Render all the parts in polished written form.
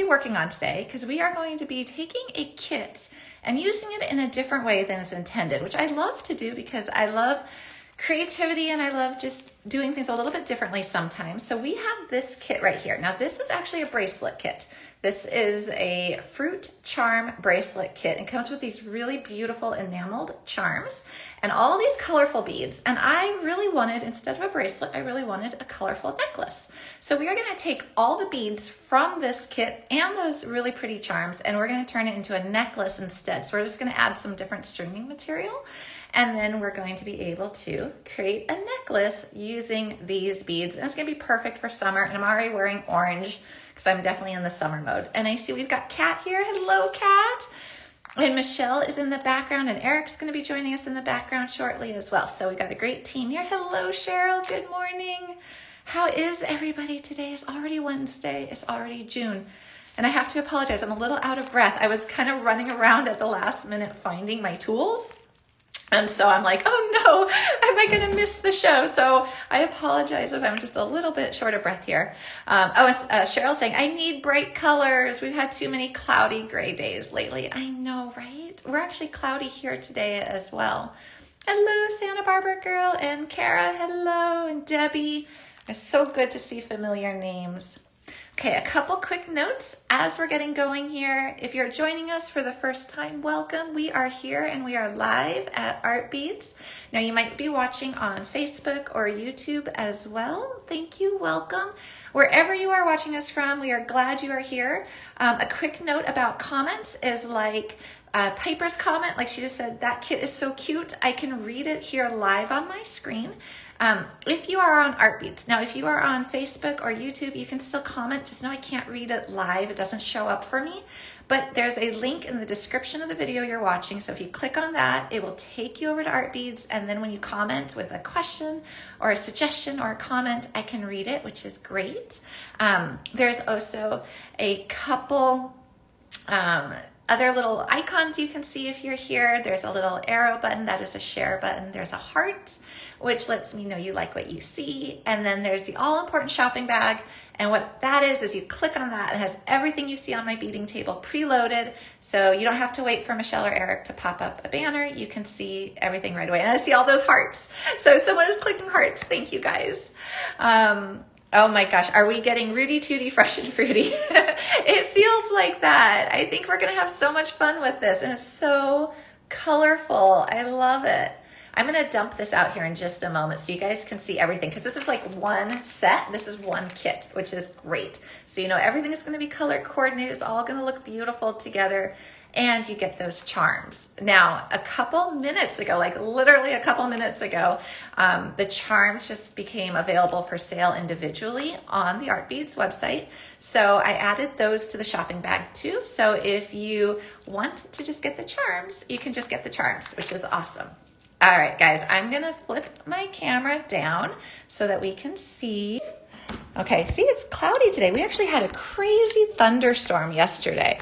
working on today, because we are going to be taking a kit and using it in a different way than is intended, which I love to do because I love creativity and I love just doing things a little bit differently sometimes. So we have this kit right here. Now this is actually a bracelet kit. This is a fruit charm bracelet kit. It comes with these really beautiful enameled charms and all these colorful beads. And I really wanted, instead of a bracelet, I really wanted a colorful necklace. So we are gonna take all the beads from this kit and those really pretty charms, and we're gonna turn it into a necklace instead. So we're just gonna add some different stringing material, and then we're going to be able to create a necklace using these beads. And it's gonna be perfect for summer, and I'm already wearing orange because I'm definitely in the summer mode. And I see we've got Kat here. Hello, Kat. And Michelle is in the background, and Eric's gonna be joining us in the background shortly as well. So we got a great team here. Hello, Cheryl, good morning. How is everybody today? It's already Wednesday, it's already June. And I have to apologize, I'm a little out of breath. I was kind of running around at the last minute finding my tools. And so I'm like, oh no, am I gonna miss the show? So I apologize if I'm just a little bit short of breath here. Cheryl's saying, I need bright colors. We've had too many cloudy gray days lately. I know, right? We're actually cloudy here today as well. Hello, Santa Barbara girl, and Kara, hello, and Debbie. It's so good to see familiar names. Okay, a couple quick notes as we're getting going here. If you're joining us for the first time, welcome. We are here and we are live at Art Beads. Now you might be watching on Facebook or YouTube as well. Thank you, welcome. Wherever you are watching us from, we are glad you are here. A quick note about comments is like Piper's comment, like she just said, that kit is so cute. I can read it here live on my screen. If you are on Art Beads, now if you are on Facebook or YouTube, you can still comment. Just know I can't read it live. It doesn't show up for me, but there's a link in the description of the video you're watching. So if you click on that, it will take you over to Art Beads. And then when you comment with a question or a suggestion or a comment, I can read it, which is great. There's also a couple other little icons you can see if you're here. There's a little arrow button, that is a share button. There's a heart, which lets me know you like what you see. And then there's the all-important shopping bag. And what that is you click on that, it has everything you see on my beading table preloaded. So you don't have to wait for Michelle or Eric to pop up a banner. You can see everything right away. And I see all those hearts. So someone is clicking hearts. Thank you guys. Oh my gosh, are we getting Rudy Tooty Fresh and Fruity? It feels like that. I think we're gonna have so much fun with this, and it's so colorful. I love it. I'm gonna dump this out here in just a moment so you guys can see everything, because this is like one set. This is one kit, which is great. So you know everything is gonna be color coordinated. It's all gonna look beautiful together. And you get those charms. Now, a couple minutes ago, like literally a couple minutes ago, the charms just became available for sale individually on the Art Beads website. So I added those to the shopping bag too. So if you want to just get the charms, you can just get the charms, which is awesome. All right, guys, I'm gonna flip my camera down so that we can see. Okay, see, it's cloudy today. We actually had a crazy thunderstorm yesterday.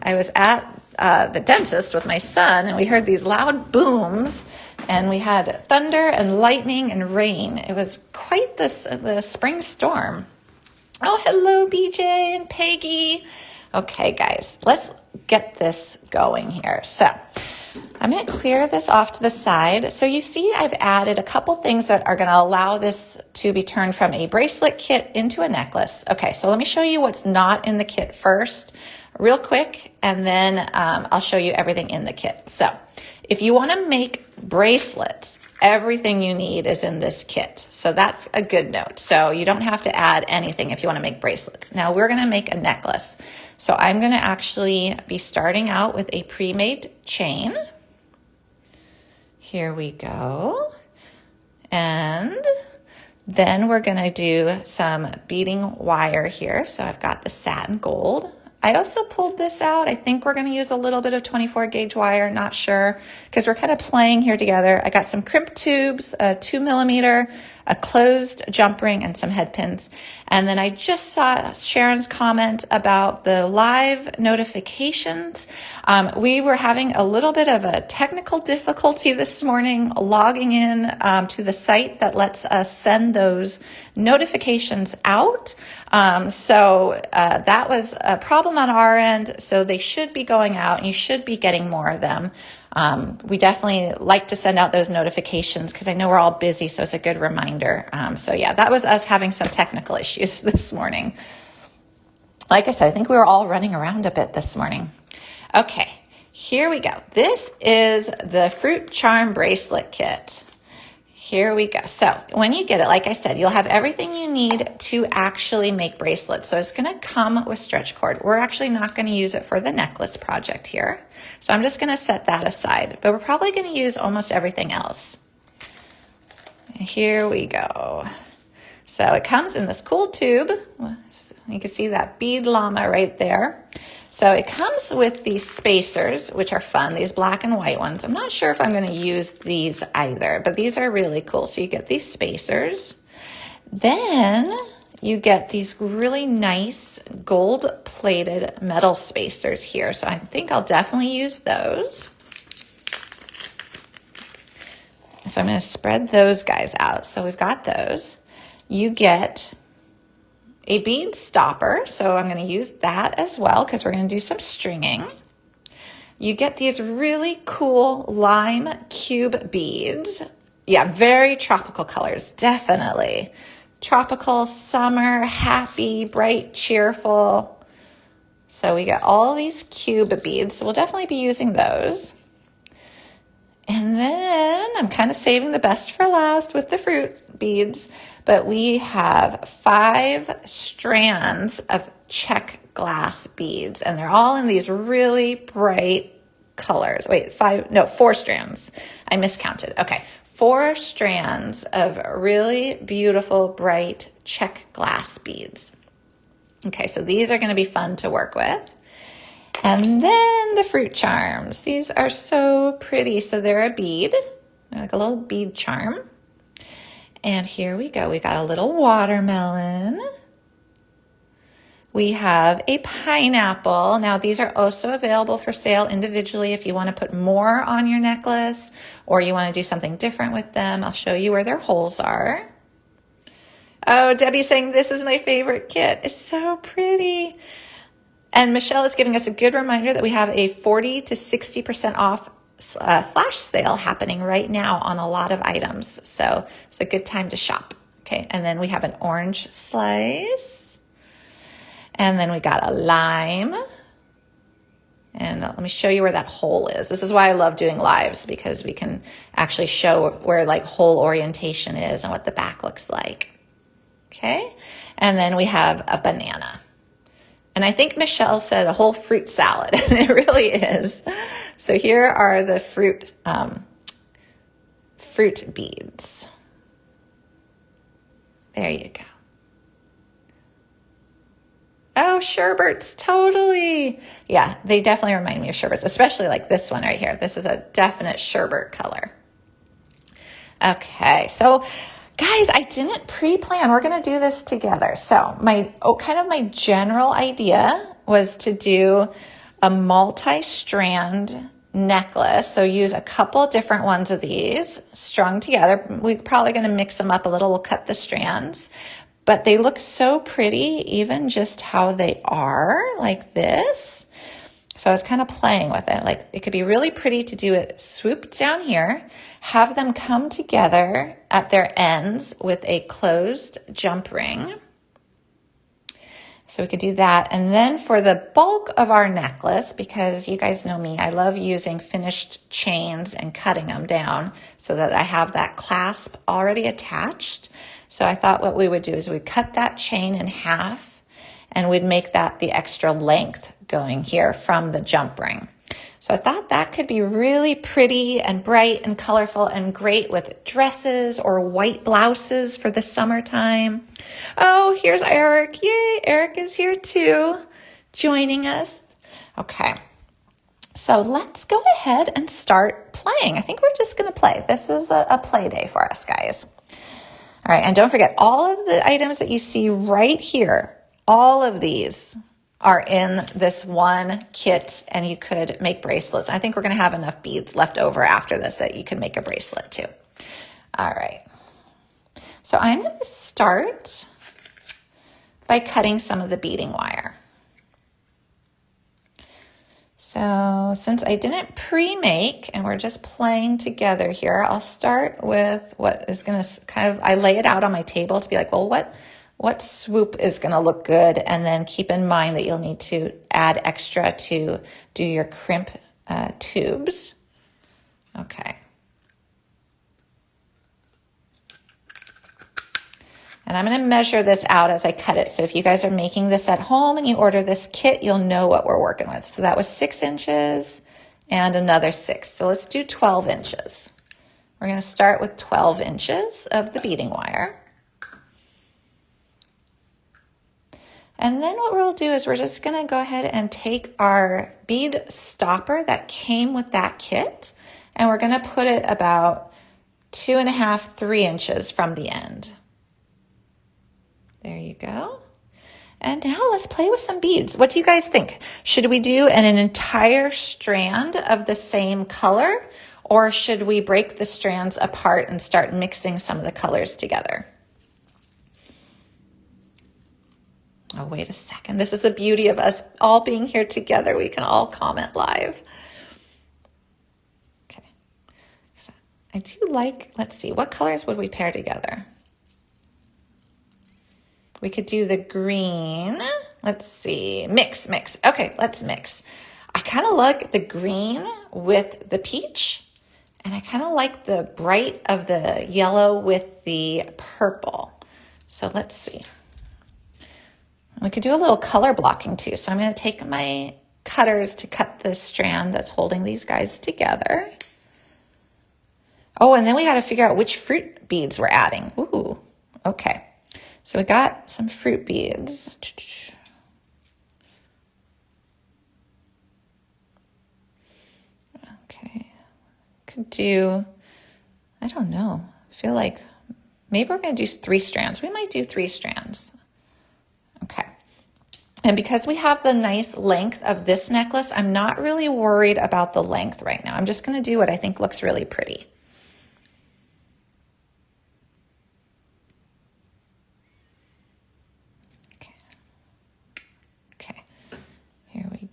I was at the dentist with my son, and we heard these loud booms, and we had thunder and lightning and rain. It was quite the spring storm. Oh, hello, BJ and Peggy. Okay, guys, let's get this going here. So I'm going to clear this off to the side. So you see I've added a couple things that are going to allow this to be turned from a bracelet kit into a necklace. Okay, so let me show you what's not in the kit first, real quick, and then I'll show you everything in the kit. So if you want to make bracelets, everything you need is in this kit. So that's a good note. So you don't have to add anything if you want to make bracelets. Now we're going to make a necklace. So I'm going to actually be starting out with a pre-made chain. Here we go. And then we're going to do some beading wire here. So I've got the satin gold. I also pulled this out. I think we're going to use a little bit of 24 gauge wire, not sure, because we're kind of playing here together. I got some crimp tubes, a 2 millimeter a closed jump ring, and some head pins. And then I just saw Sharon's comment about the live notifications. We were having a little bit of a technical difficulty this morning logging in to the site that lets us send those notifications out. So that was a problem on our end. So they should be going out and you should be getting more of them. We definitely like to send out those notifications because I know we're all busy, so it's a good reminder. So yeah, that was us having some technical issues this morning. Like I said, I think we were all running around a bit this morning. Okay, here we go. This is the Fruit Charm Bracelet Kit. Here we go. So when you get it, like I said, you'll have everything you need to actually make bracelets. So it's going to come with stretch cord. We're actually not going to use it for the necklace project here. So I'm just going to set that aside, but we're probably going to use almost everything else. Here we go. So it comes in this cool tube. You can see that bead llama right there. So it comes with these spacers, which are fun, these black and white ones. I'm not sure if I'm going to use these either, but these are really cool. So you get these spacers. Then you get these really nice gold-plated metal spacers here. So I think I'll definitely use those. So I'm going to spread those guys out. So we've got those. You get a bead stopper, so I'm going to use that as well because we're going to do some stringing. You get these really cool lime cube beads. Yeah, very tropical colors, definitely. Tropical, summer, happy, bright, cheerful. So we got all these cube beads, so we'll definitely be using those. And then I'm kind of saving the best for last with the fruit beads, but we have 5 strands of check glass beads, and they're all in these really bright colors. Wait, 4 strands. I miscounted. Okay, 4 strands of really beautiful, bright check glass beads. Okay, so these are going to be fun to work with. And then the fruit charms. These are so pretty. So they're a bead, they're like a little bead charm. And here we go. We got a little watermelon. We have a pineapple. Now these are also available for sale individually if you want to put more on your necklace or you want to do something different with them. I'll show you where their holes are. Oh, Debbie's saying this is my favorite kit. It's so pretty. And Michelle is giving us a good reminder that we have a 40 to 60% off flash sale happening right now on a lot of items. So it's a good time to shop. Okay, and then we have an orange slice. And then we got a lime. And let me show you where that hole is. This is why I love doing lives, because we can actually show where like hole orientation is and what the back looks like. Okay, and then we have a banana. And I think Michelle said a whole fruit salad, and it really is. So here are the fruit beads. There you go. Oh, sherbets, totally. Yeah, they definitely remind me of sherbets, especially like this one right here. This is a definite sherbet color. Okay, so guys, I didn't pre-plan. We're going to do this together. So kind of my general idea was to do a multi-strand necklace. So use a couple different ones of these strung together. We're probably going to mix them up a little. We'll cut the strands, but they look so pretty, even just how they are like this. So I was kind of playing with it. Like it could be really pretty to do it swooped down here, have them come together at their ends with a closed jump ring. So we could do that. And then for the bulk of our necklace, because you guys know me, I love using finished chains and cutting them down so that I have that clasp already attached. So I thought what we would do is we'd cut that chain in half and we'd make that the extra length going here from the jump ring. So I thought that could be really pretty and bright and colorful and great with dresses or white blouses for the summertime. Oh, here's Eric. Yay, Eric is here too, joining us. Okay, so let's go ahead and start playing. I think we're just gonna play. This is a play day for us, guys. All All right, and don't forget, all of the items that you see right here, all of these are in this one kit, and you could make bracelets. I think we're gonna have enough beads left over after this that you can make a bracelet too. All right, so I'm gonna start by cutting some of the beading wire. So since I didn't pre-make and we're just playing together here, I'll start with what is gonna kind of, I lay it out on my table to be like, well, what swoop is gonna look good? And then keep in mind that you'll need to add extra to do your crimp tubes. Okay. And I'm gonna measure this out as I cut it. So if you guys are making this at home and you order this kit, you'll know what we're working with. So that was 6 inches and another 6. So let's do 12 inches. We're gonna start with 12 inches of the beading wire. And then what we'll do is we're just gonna go ahead and take our bead stopper that came with that kit, and we're gonna put it about 2.5, 3 inches from the end. There you go. And now let's play with some beads. What do you guys think? Should we do an entire strand of the same color, or should we break the strands apart and start mixing some of the colors together? Oh, wait a second. This is the beauty of us all being here together. We can all comment live. Okay. So I do like, let's see, what colors would we pair together? We could do the green. Let's see, mix. Okay, let's mix. I kind of like the green with the peach, and I kind of like the bright of the yellow with the purple. So let's see. We could do a little color blocking too. So I'm going to take my cutters to cut the strand that's holding these guys together. Oh, and then we got to figure out which fruit beads we're adding. Ooh, okay. So we got some fruit beads. Okay, could do, I don't know. I feel like maybe we're gonna do 3 strands. We might do 3 strands. Okay. And because we have the nice length of this necklace, I'm not really worried about the length right now. I'm just gonna do what I think looks really pretty.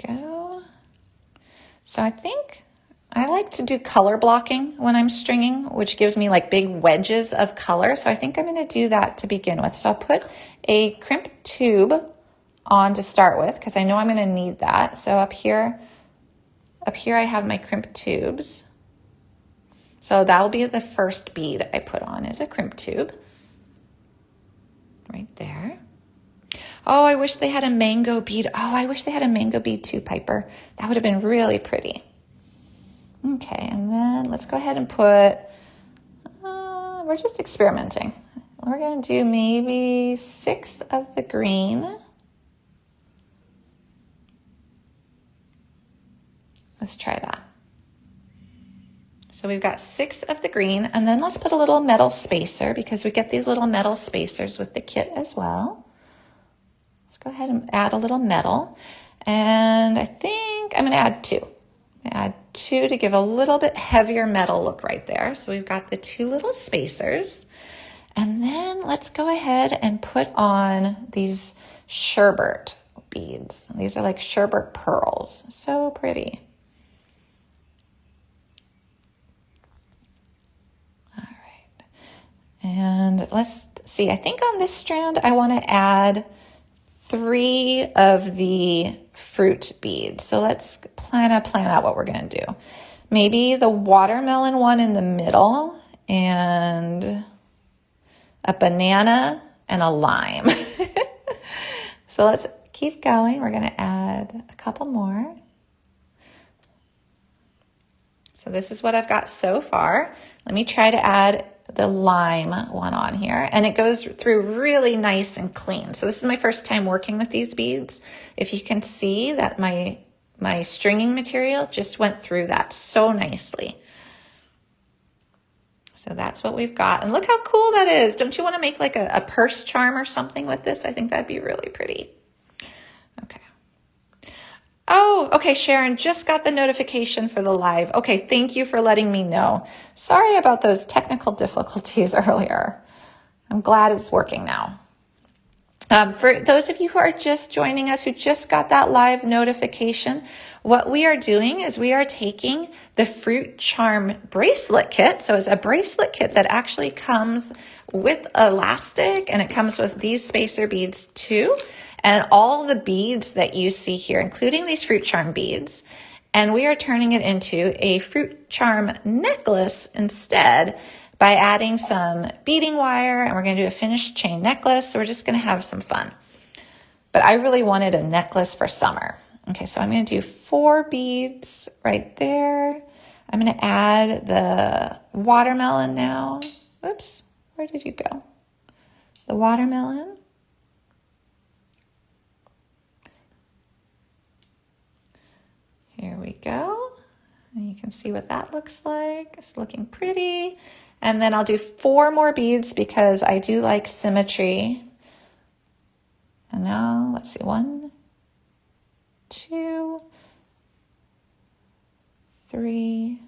Go. So I think I like to do color blocking when I'm stringing, which gives me like big wedges of color. So I think I'm going to do that to begin with. So I'll put a crimp tube on to start with, because I know I'm going to need that. So up here I have my crimp tubes. So that will be the first bead I put on, is a crimp tube right there. Oh, I wish they had a mango bead. Oh, I wish they had a mango bead too, Piper. That would have been really pretty. Okay, and then let's go ahead and put, we're just experimenting. We're gonna do maybe 6 of the green. Let's try that. So we've got 6 of the green, and then let's put a little metal spacer, because we get these little metal spacers with the kit as well. Go ahead and add a little metal, and I think I'm going to add 2. Add 2 to give a little bit heavier metal look right there. So we've got the 2 little spacers, and then let's go ahead and put on these sherbet beads. These are like sherbet pearls, so pretty. All right, and let's see. I think on this strand I want to add 3 of the fruit beads. So let's plan out what we're going to do. Maybe the watermelon one in the middle, and a banana and a lime. So let's keep going. We're going to add a couple more. So this is what I've got so far. Let me try to add the lime one on here, and it goes through really nice and clean. So this is my first time working with these beads. If you can see that my stringing material just went through that so nicely. So So that's what we've got. And look how cool that is. Don't you want to make like a purse charm or something with this? I think that'd be really pretty. Okay. Oh, okay, Sharon, just got the notification for the live. Okay, thank you for letting me know. Sorry about those technical difficulties earlier. I'm glad it's working now. For those of you who are just joining us, who just got that live notification, what we are doing is we are taking the Fruit Charm bracelet kit. So it's a bracelet kit that actually comes with elastic, and it comes with these spacer beads too, and all the beads that you see here, including these Fruit Charm beads. And we are turning it into a Fruit Charm necklace instead, by adding some beading wire, and we're going to do a finished chain necklace. So we're just going to have some fun. But I really wanted a necklace for summer. Okay, so I'm going to do 4 beads right there. I'm going to add the watermelon now. Oops, where did you go? The watermelon. Here we go. And you can see what that looks like. It's looking pretty. And then I'll do 4 more beads because I do like symmetry. And now, let's see, 1, 2, 3,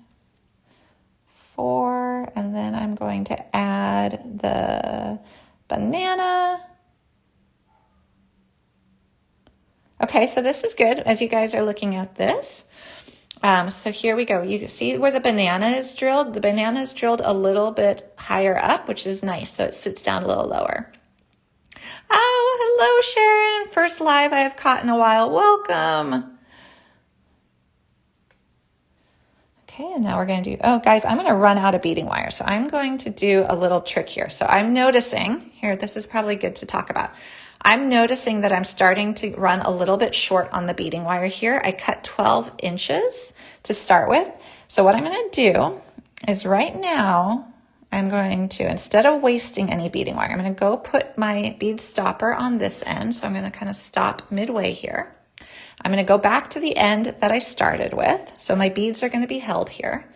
4, and then I'm going to add the banana. Okay, so this is good as you guys are looking at this. So here we go. You can see where the banana is drilled. The banana is drilled a little bit higher up, which is nice. So it sits down a little lower. Oh, hello, Sharon. First live I have caught in a while. Welcome. Okay, and now we're going to do, oh, guys, I'm going to run out of beading wire. So I'm going to do a little trick here. So I'm noticing here, this is probably good to talk about. I'm noticing that I'm starting to run a little bit short on the beading wire here. I cut 12 inches to start with. So what I'm going to do is right now, I'm going to, instead of wasting any beading wire, I'm going to go put my bead stopper on this end. So I'm going to kind of stop midway here. I'm going to go back to the end that I started with. So my beads are going to be held here.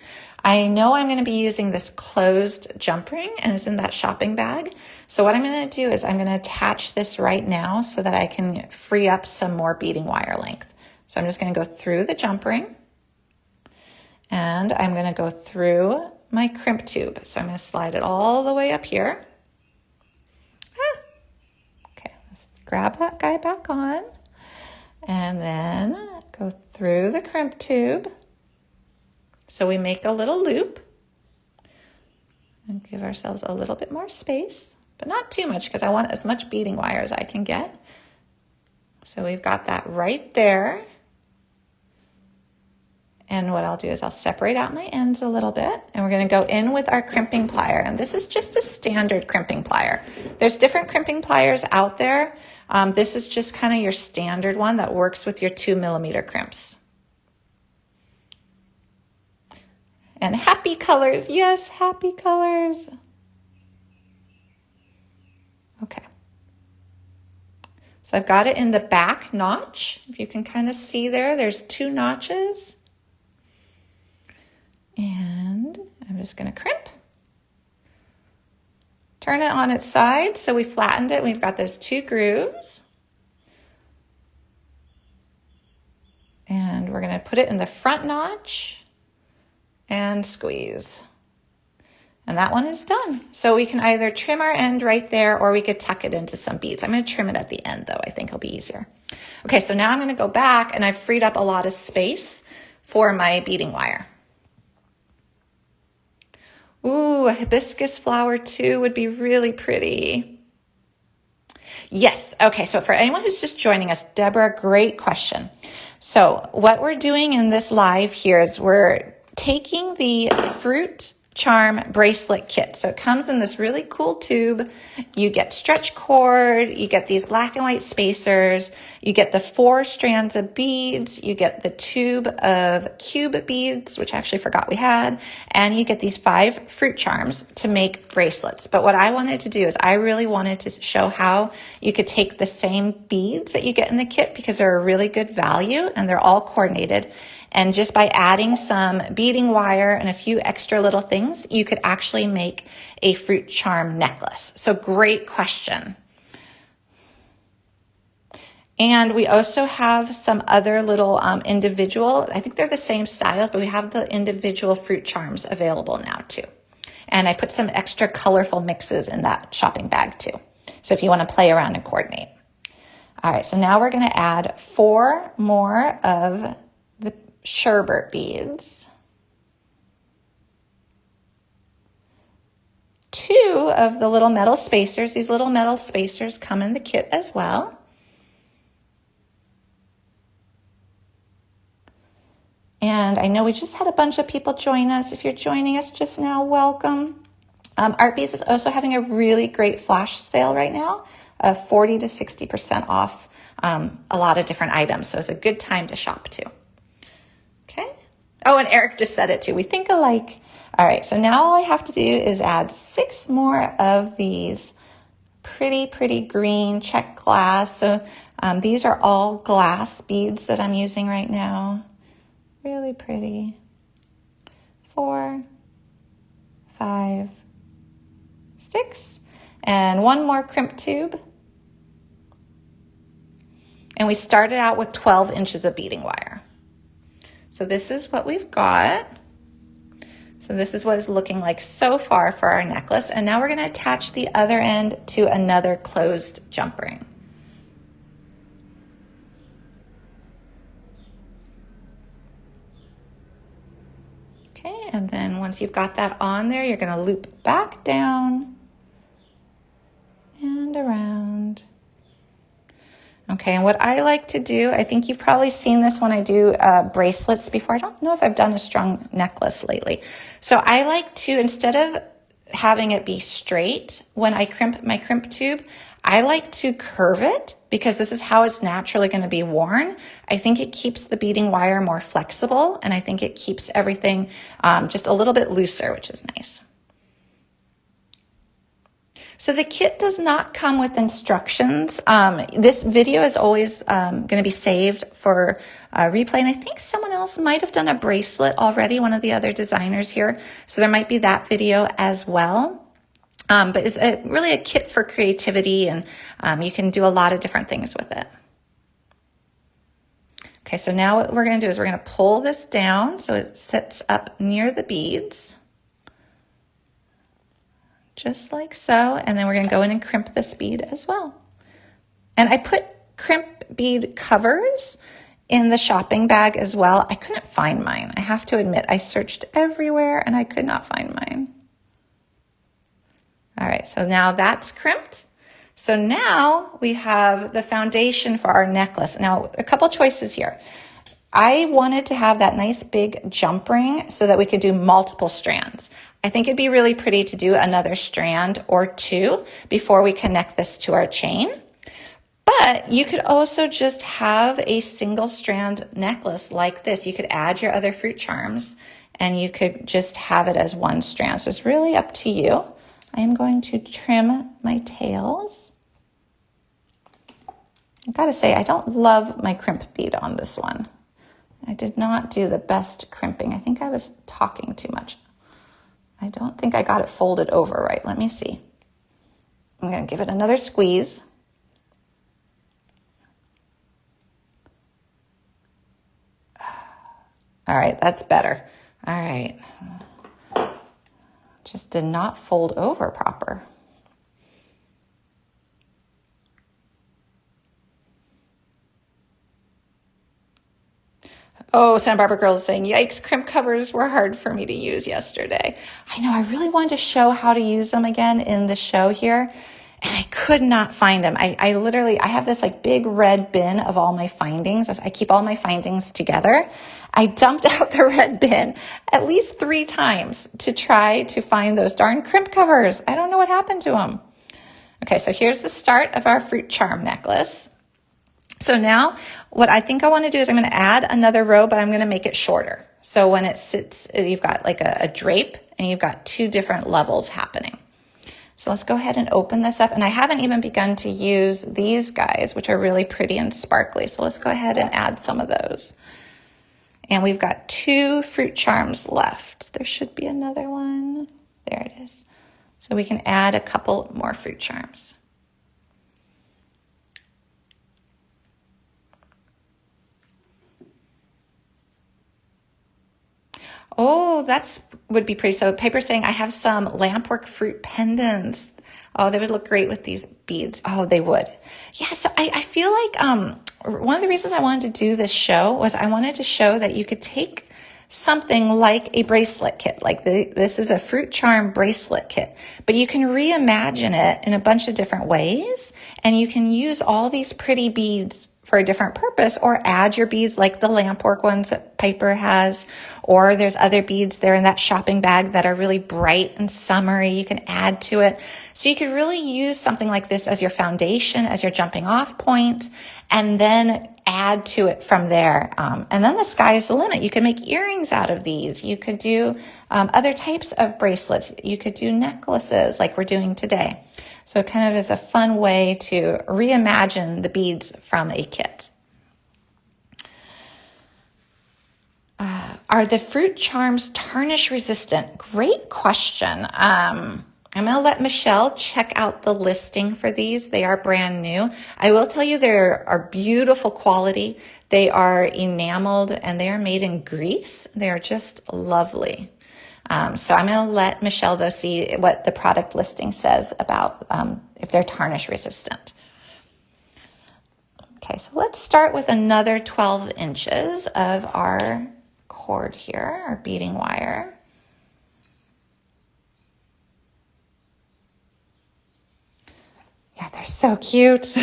I know I'm going to be using this closed jump ring, and it's in that shopping bag. So what I'm going to do is I'm going to attach this right now so that I can free up some more beading wire length. So I'm just going to go through the jump ring, and I'm going to go through my crimp tube. So I'm going to slide it all the way up here. Okay, let's grab that guy back on, and then go through the crimp tube. So we make a little loop and give ourselves a little bit more space, but not too much because I want as much beading wire as I can get. So we've got that right there. And what I'll do is I'll separate out my ends a little bit, and we're going to go in with our crimping plier. And this is just a standard crimping plier. There's different crimping pliers out there. This is just kind of your standard one that works with your 2mm crimps. And happy colors. Yes, happy colors. Okay. So I've got it in the back notch. If you can kind of see there, there's 2 notches. And I'm just going to crimp. Turn it on its side. So we flattened it. We've got those 2 grooves. And we're going to put it in the front notch and squeeze. And that one is done. So we can either trim our end right there, or we could tuck it into some beads. I'm going to trim it at the end though. I think it'll be easier. Okay, so now I'm going to go back, and I've freed up a lot of space for my beading wire. Ooh, a hibiscus flower too would be really pretty. Yes, okay, so for anyone who's just joining us, Deborah, great question. So what we're doing in this live here is we're taking the Fruit Charm bracelet kit. So it comes in this really cool tube. You get stretch cord, you get these black and white spacers, you get the 4 strands of beads, you get the tube of cube beads, which I actually forgot we had, and you get these 5 fruit charms to make bracelets. But what I wanted to do is I really wanted to show how you could take the same beads that you get in the kit, because they're a really good value and they're all coordinated, And just by adding some beading wire and a few extra little things, you could actually make a fruit charm necklace. So great question. And we also have some other little individual, I think they're the same styles, but we have the individual fruit charms available now too. And I put some extra colorful mixes in that shopping bag too. So if you want to play around and coordinate. All right, so now we're going to add 4 more of the sherbet beads. 2 of the little metal spacers. These little metal spacers come in the kit as well. And I know we just had a bunch of people join us. If you're joining us just now, welcome. Art Beads is also having a really great flash sale right now, 40 to 60% off a lot of different items. So it's a good time to shop too. Okay. Oh, and Eric just said it too. We think alike. All right. So now all I have to do is add 6 more of these pretty green check glass. So these are all glass beads that I'm using right now. Really pretty. 4, 5, 6, and 1 more crimp tube. And we started out with 12 inches of beading wire. So this is what we've got. So this is what it's looking like so far for our necklace. And now we're going to attach the other end to another closed jump ring. Okay, and then once you've got that on there, you're going to loop back down and around. Okay, and what I like to do, I think you've probably seen this when I do bracelets before. I don't know if I've done a strung necklace lately. So I like to, instead of having it be straight, when I crimp my crimp tube, I like to curve it because this is how it's naturally going to be worn. I think it keeps the beading wire more flexible, and I think it keeps everything just a little bit looser, which is nice. So the kit does not come with instructions. This video is always going to be saved for replay, and I think someone else might have done a bracelet already, one of the other designers here. So there might be that video as well. But it's really a kit for creativity, and you can do a lot of different things with it. Okay, so now what we're going to do is we're going to pull this down so it sits up near the beads. Just like so, and then we're going to go in and crimp this bead as well. And I put crimp bead covers in the shopping bag as well. I couldn't find mine. I have to admit, I searched everywhere and I could not find mine. All right, so now that's crimped. So now we have the foundation for our necklace. Now, a couple choices here. I wanted to have that nice big jump ring so that we could do multiple strands. I think it'd be really pretty to do another strand or 2 before we connect this to our chain. But you could also just have a single strand necklace like this. You could add your other fruit charms and you could just have it as 1 strand. So it's really up to you. I am going to trim my tails. I gotta say, I don't love my crimp bead on this one. I did not do the best crimping. I think I was talking too much. I don't think I got it folded over right. Let me see. I'm going to give it another squeeze. All right, that's better. All right. Just did not fold over proper. Oh, Santa Barbara Girl is saying, yikes, crimp covers were hard for me to use yesterday. I know, I really wanted to show how to use them again in the show here, and I could not find them. I have this like big red bin of all my findings. I keep all my findings together. I dumped out the red bin at least 3 times to try to find those darn crimp covers. I don't know what happened to them. Okay, so here's the start of our fruit charm necklace. So now what I think I want to do is I'm going to add another row, but I'm going to make it shorter. So when it sits, you've got like a drape and you've got 2 different levels happening. So let's go ahead and open this up. And I haven't even begun to use these guys, which are really pretty and sparkly. So let's go ahead and add some of those. And we've got 2 fruit charms left. There should be another one. There it is. So we can add a couple more fruit charms. Oh, that's would be pretty. So Piper's saying I have some lampwork fruit pendants. Oh, they would look great with these beads. Oh, they would. Yeah, so I feel like one of the reasons I wanted to do this show was I wanted to show that you could take something like a bracelet kit. Like this is a fruit charm bracelet kit, but you can reimagine it in a bunch of different ways, and you can use all these pretty beads for a different purpose, or add your beads like the lampwork ones that Piper has, or there's other beads there in that shopping bag that are really bright and summery. You can add to it. So you could really use something like this as your foundation, as your jumping off point, and then add to it from there. And then the sky is the limit. You can make earrings out of these. You could do other types of bracelets. You could do necklaces like we're doing today. So it kind of is a fun way to reimagine the beads from a kit. Are the fruit charms tarnish resistant? Great question. I'm going to let Michelle check out the listing for these. They are brand new. I will tell you they are beautiful quality. They are enameled and they are made in Greece. They are just lovely. So I'm going to let Michelle, though, see what the product listing says about if they're tarnish resistant. Okay, so let's start with another 12 inches of our cord here, our beading wire. Yeah, they're so cute.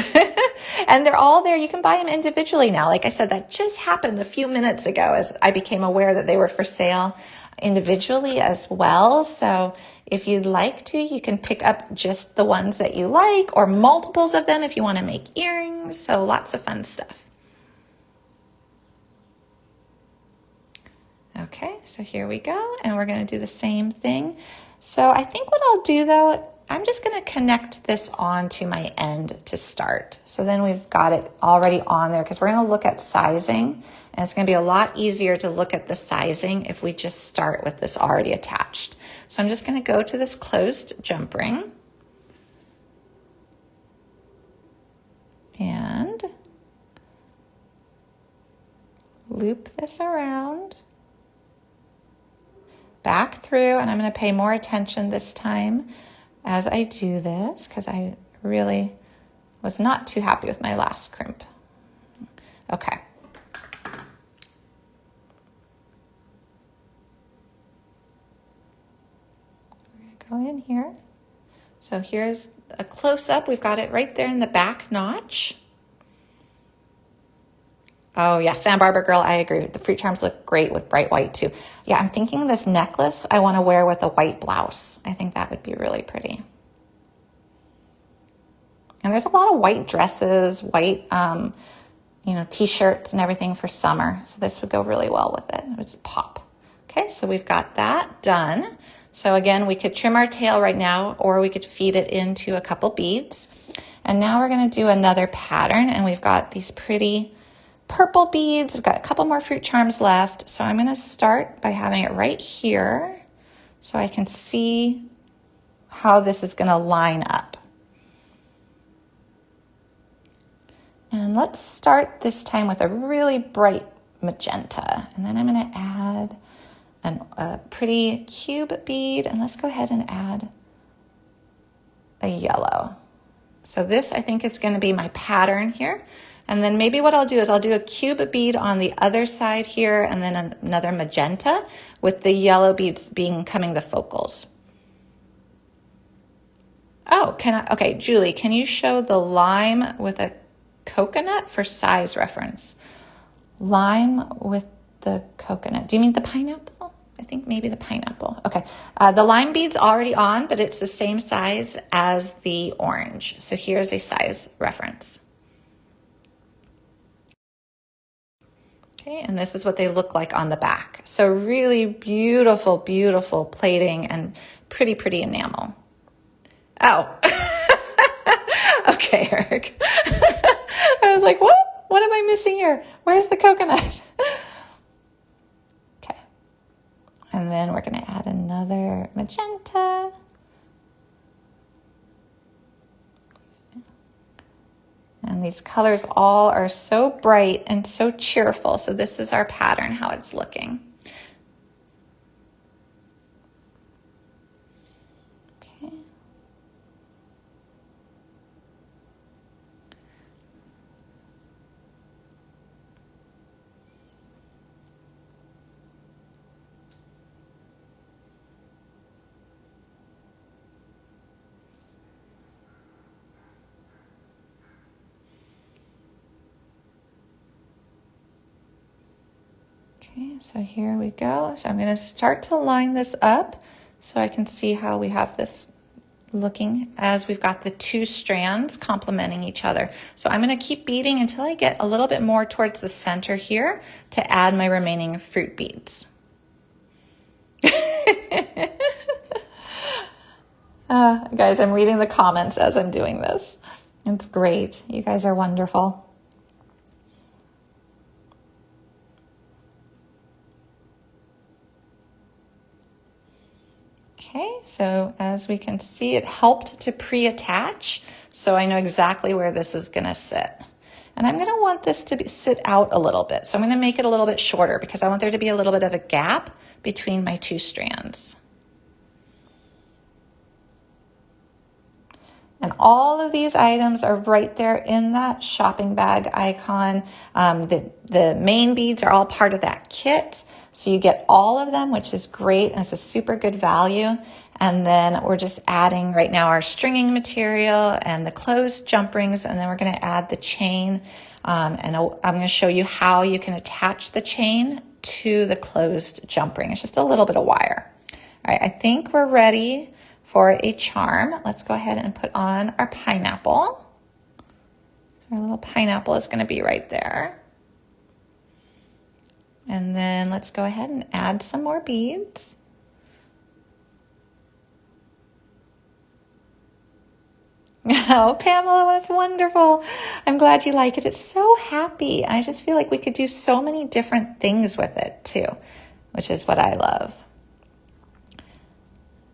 And they're all there. You can buy them individually now. Like I said, that just happened a few minutes ago as I became aware that they were for sale individually as well. So if you'd like to, you can pick up just the ones that you like, or multiples of them if you want to make earrings. So lots of fun stuff. Okay, so here we go. And we're going to do the same thing. So I think what I'll do though, I'm just going to connect this onto my end to start. So then we've got it already on there, because we're going to look at sizing, and it's going to be a lot easier to look at the sizing if we just start with this already attached. So I'm just going to go to this closed jump ring and loop this around, back through, and I'm going to pay more attention this time as I do this, because I really was not too happy with my last crimp. Okay. We're going to go in here. So here's a close-up. We've got it right there in the back notch. Oh yeah, Santa Barbara girl, I agree. The fruit charms look great with bright white too. Yeah, I'm thinking this necklace I want to wear with a white blouse. I think that would be really pretty. And there's a lot of white dresses, white, t-shirts and everything for summer. So this would go really well with it. It would just pop. Okay, so we've got that done. So again, we could trim our tail right now, or we could feed it into a couple beads. And now we're going to do another pattern, and we've got these pretty purple beads. We've got a couple more fruit charms left. So I'm going to start by having it right here so I can see how this is going to line up. And let's start this time with a really bright magenta. And then I'm going to add a pretty cube bead. And let's go ahead and add a yellow. So this, I think, is going to be my pattern here. And then maybe what I'll do is I'll do a cube bead on the other side here, and then another magenta with the yellow beads becoming the focals. Oh, okay, Julie, can you show the lime with a coconut for size reference? Lime with the coconut. Do you mean the pineapple? I think maybe the pineapple. Okay, the lime bead's already on, but it's the same size as the orange. So here's a size reference. Okay, and this is what they look like on the back. So really beautiful, beautiful plating and pretty, pretty enamel. Oh, okay, Eric. I was like, what? What am I missing here? Where's the coconut? And then we're going to add another magenta. And these colors all are so bright and so cheerful. So this is our pattern, how it's looking. Okay. Okay, so here we go. So I'm going to start to line this up so I can see how we have this looking as we've got the two strands complementing each other. So I'm going to keep beading until I get a little bit more towards the center here to add my remaining fruit beads. Guys, I'm reading the comments as I'm doing this. It's great. You guys are wonderful. Okay, so as we can see, it helped to pre-attach, so I know exactly where this is going to sit. And I'm going to want this to sit out a little bit, so I'm going to make it a little bit shorter because I want there to be a little bit of a gap between my two strands. And all of these items are right there in that shopping bag icon. The main beads are all part of that kit. So you get all of them, which is great. And it's a super good value. And then we're just adding right now our stringing material and the closed jump rings. And then we're going to add the chain. And I'm going to show you how you can attach the chain to the closed jump ring. It's just a little bit of wire. All right, I think we're ready for a charm. Let's go ahead and put on our pineapple. So our little pineapple is going to be right there. And then let's go ahead and add some more beads. Oh, Pamela, that's wonderful. I'm glad you like it. It's so happy. I just feel like we could do so many different things with it too, which is what I love.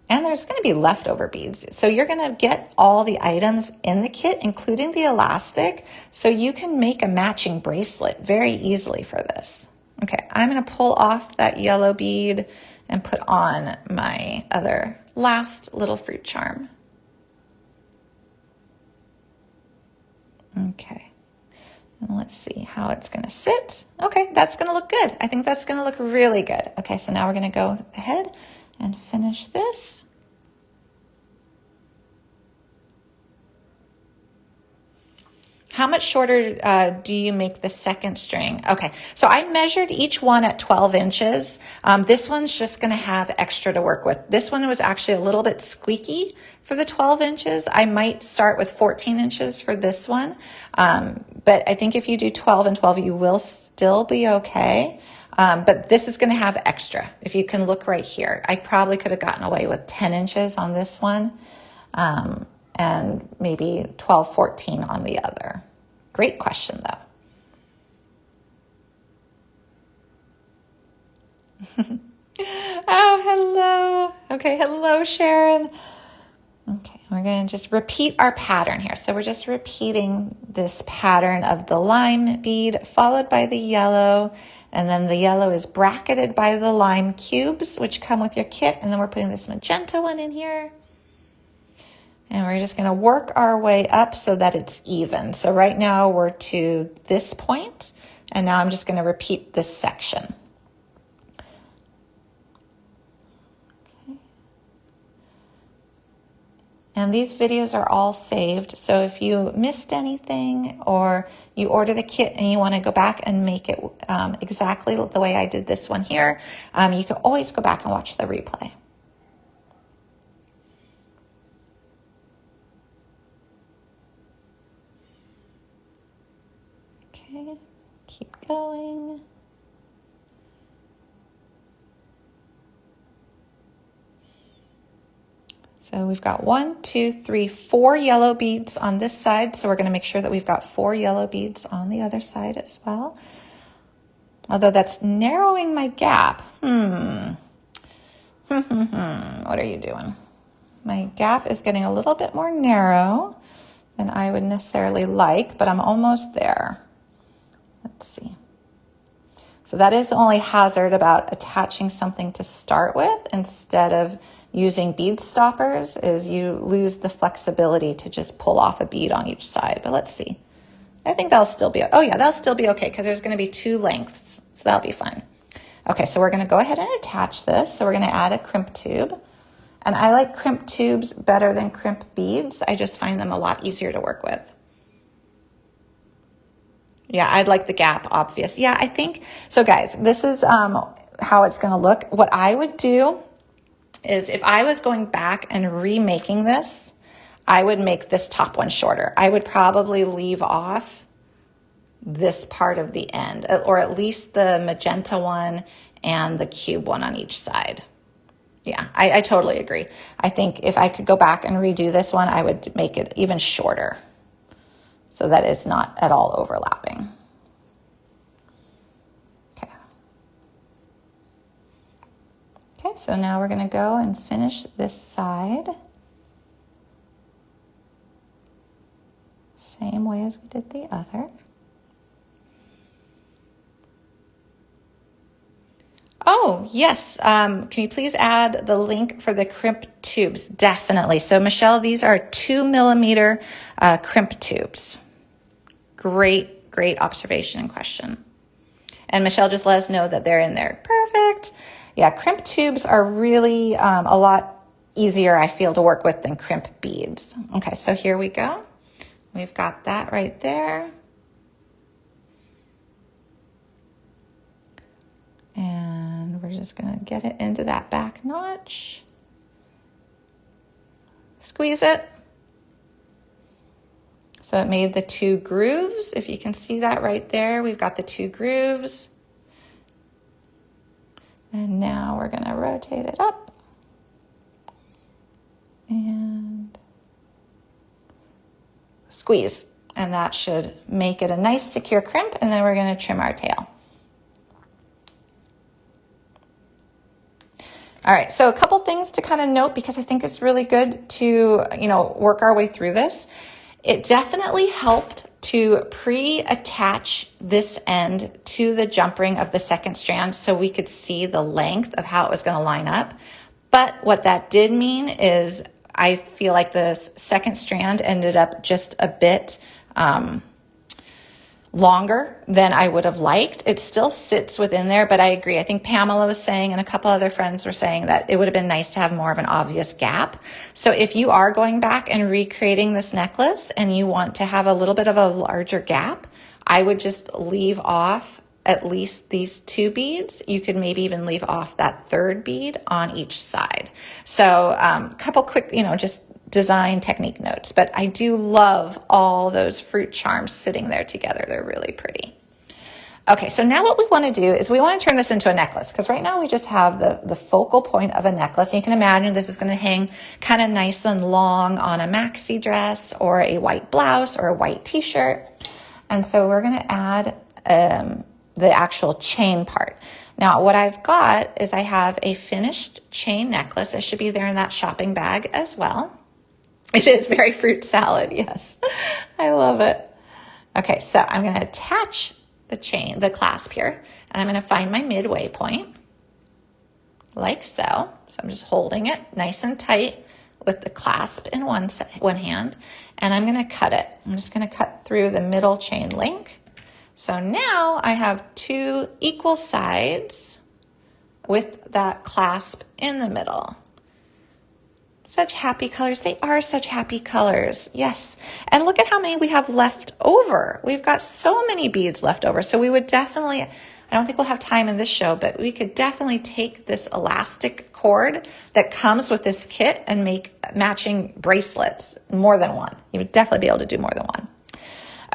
And there's going to be leftover beads. So you're going to get all the items in the kit, including the elastic, so you can make a matching bracelet very easily for this. Okay, I'm going to pull off that yellow bead and put on my other last little fruit charm. Okay, and let's see how it's going to sit. Okay, that's going to look good. I think that's going to look really good. Okay, so now we're going to go ahead and finish this. How much shorter do you make the second string? Okay, so I measured each one at 12 inches. This one's just gonna have extra to work with. This one was actually a little bit squeaky for the 12 inches. I might start with 14 inches for this one. But I think if you do 12 and 12, you will still be okay. But this is gonna have extra. If you can look right here, I probably could have gotten away with 10 inches on this one. And maybe 12, 14 on the other. Great question, though. Oh, hello. Okay, hello, Sharon. Okay, we're going to just repeat our pattern here. So we're just repeating this pattern of the lime bead followed by the yellow. And then the yellow is bracketed by the lime cubes, which come with your kit. And then we're putting this magenta one in here. And we're just going to work our way up so that it's even. So right now we're to this point, and now I'm just going to repeat this section. Okay. And these videos are all saved, so if you missed anything or you order the kit and you want to go back and make it exactly the way I did this one here, you can always go back and watch the replay. Keep going. So we've got 1, 2, 3, 4 yellow beads on this side. So we're going to make sure that we've got 4 yellow beads on the other side as well. Although that's narrowing my gap. What are you doing? My gap is getting a little bit more narrow than I would necessarily like, but I'm almost there. Let's see. So that is the only hazard about attaching something to start with instead of using bead stoppers, is you lose the flexibility to just pull off a bead on each side. But let's see. I think that'll still be, oh yeah, that'll still be okay because there's going to be 2 lengths, so that'll be fine. Okay, so we're going to go ahead and attach this. So we're going to add a crimp tube. And I like crimp tubes better than crimp beads. I just find them a lot easier to work with. Yeah, I'd like the gap, obvious. Yeah, I think, so guys, this is how it's going to look. What I would do is if I was going back and remaking this, I would make this top one shorter. I would probably leave off this part of the end, or at least the magenta one and the cube one on each side. Yeah, I totally agree. I think if I could go back and redo this one, I would make it even shorter so that it's not at all overlapping. Okay. Okay, so now we're going to go and finish this side. Same way as we did the other. Oh, yes. Can you please add the link for the crimp tubes? Definitely. So, Michelle, these are 2mm crimp tubes. Great observation and question. And Michelle just let us know that they're in there. Perfect. Yeah, crimp tubes are really a lot easier, I feel, to work with than crimp beads. Okay, so here we go. We've got that right there. And we're just going to get it into that back notch. Squeeze it. So it made the 2 grooves. If you can see that right there, we've got the 2 grooves. And now we're going to rotate it up. And squeeze. And that should make it a nice secure crimp. And then we're going to trim our tail. All right, so a couple things to kind of note because I think it's really good to, work our way through this. It definitely helped to pre-attach this end to the jump ring of the second strand so we could see the length of how it was going to line up. But what that did mean is I feel like the second strand ended up just a bit longer than I would have liked. It still sits within there, but I agree. I think Pamela was saying, and a couple other friends were saying that it would have been nice to have more of an obvious gap. So if you are going back and recreating this necklace and you want to have a little bit of a larger gap, I would just leave off at least these 2 beads. You could maybe even leave off that 3rd bead on each side. So a couple quick, just design technique notes, but I do love all those fruit charms sitting there together. They're really pretty. Okay, so now what we want to do is we want to turn this into a necklace because right now we just have the focal point of a necklace. And you can imagine this is going to hang kind of nice and long on a maxi dress or a white blouse or a white t-shirt. And so we're going to add the actual chain part. Now, what I've got is I have a finished chain necklace. It should be there in that shopping bag as well. It is very fruit salad, yes. I love it. Okay, so I'm going to attach the chain, the clasp here, and I'm going to find my midway point, like so. So I'm just holding it nice and tight with the clasp in one hand, and I'm going to cut it. I'm just going to cut through the middle chain link. So now I have 2 equal sides with that clasp in the middle. Such happy colors. They are such happy colors. Yes. And look at how many we have left over. We've got so many beads left over. So we would definitely, I don't think we'll have time in this show, but we could definitely take this elastic cord that comes with this kit and make matching bracelets, more than one. You would definitely be able to do more than one.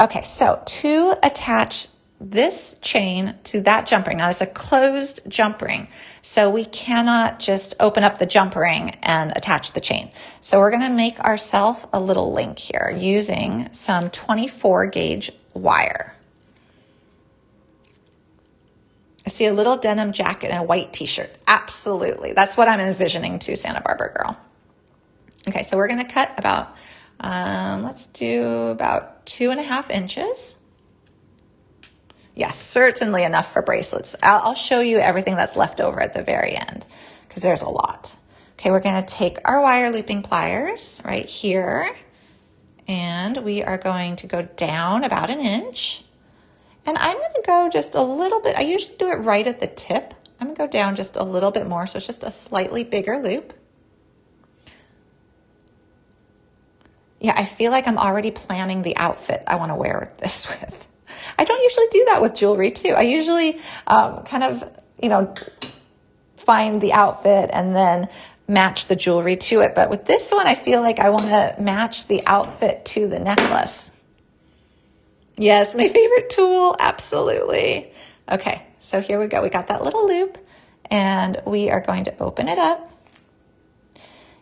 Okay, so to attach this chain to that jump ring. Now it's a closed jump ring, so we cannot just open up the jump ring and attach the chain. So we're going to make ourselves a little link here using some 24 gauge wire. I see a little denim jacket and a white t-shirt. Absolutely. That's what I'm envisioning too, Santa Barbara girl. Okay, so we're gonna cut about, let's do about 2.5 inches. Yes, certainly enough for bracelets. I'll show you everything that's left over at the very end because there's a lot. Okay, we're gonna take our wire looping pliers right here and we are going to go down about 1 inch. And I'm gonna go just a little bit, I usually do it right at the tip. I'm gonna go down just a little bit more, so it's just a slightly bigger loop. Yeah, I feel like I'm already planning the outfit I wanna wear this with. I don't usually do that with jewelry too. I usually kind of, find the outfit and then match the jewelry to it. But with this one, I feel like I wanna match the outfit to the necklace. Yes, my favorite tool, absolutely. Okay, so here we go. We got that little loop and we are going to open it up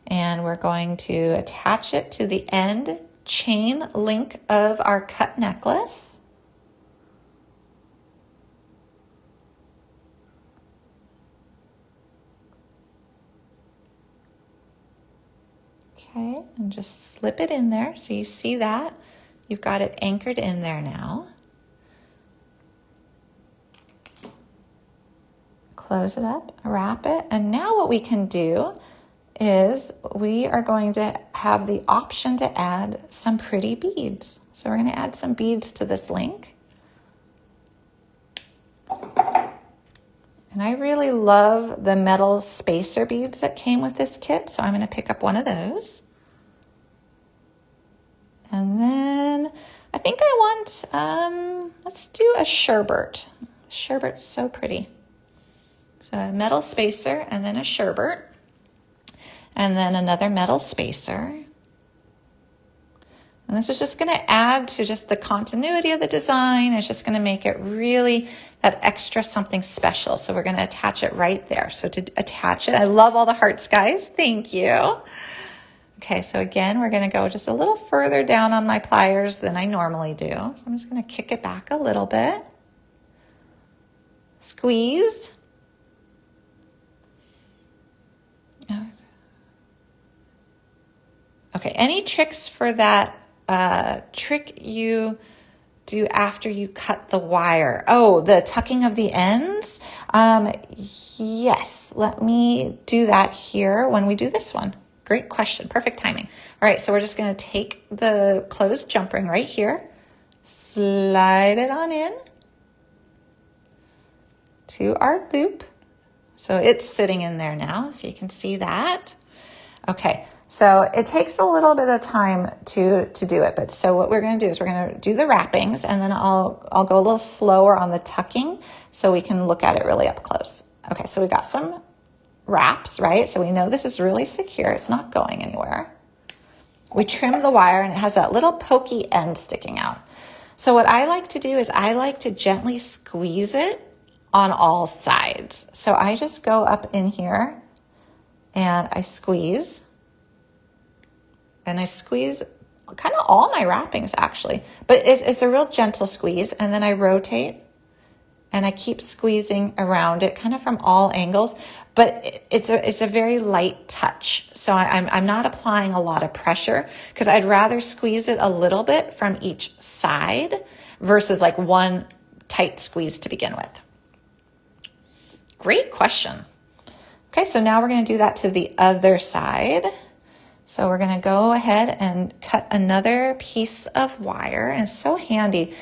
and we're going to attach it to the end chain link of our cut necklace. Okay, and just slip it in there. So you see that. You've got it anchored in there now. Close it up, wrap it, and now what we can do is we are going to have the option to add some pretty beads. So we're going to add some beads to this link. And I really love the metal spacer beads that came with this kit, so I'm going to pick up one of those. And then I think I want, let's do a sherbet. Sherbet's so pretty. So a metal spacer and then a sherbet. And then another metal spacer. And this is just going to add to just the continuity of the design. It's just going to make it really that extra something special. So we're going to attach it right there. So to attach it, I love all the hearts, guys. Thank you. Okay, so again, we're going to go just a little further down on my pliers than I normally do. So I'm just going to kick it back a little bit. Squeeze. Okay, any tricks for that trick you do after you cut the wire? Oh, the tucking of the ends? Yes, let me do that here when we do this one. Great question, perfect timing. All right, so we're just gonna take the closed jump ring right here, slide it on in to our loop. So it's sitting in there now, so you can see that. Okay, so it takes a little bit of time to do it, but so what we're going to do is we're going to do the wrappings and then I'll go a little slower on the tucking so we can look at it really up close. Okay, so we got some wraps, right? So we know this is really secure. It's not going anywhere. We trim the wire and it has that little pokey end sticking out. So what I like to do is I like to gently squeeze it on all sides. So I just go up in here and I squeeze. And I squeeze kind of all my wrappings actually, but it's a real gentle squeeze. And then I rotate and I keep squeezing around it kind of from all angles, but it's a very light touch. So I'm not applying a lot of pressure because I'd rather squeeze it a little bit from each side versus like one tight squeeze to begin with. Great question. Okay, so now we're going to do that to the other side. So we're going to go ahead and cut another piece of wire, and it's so handy.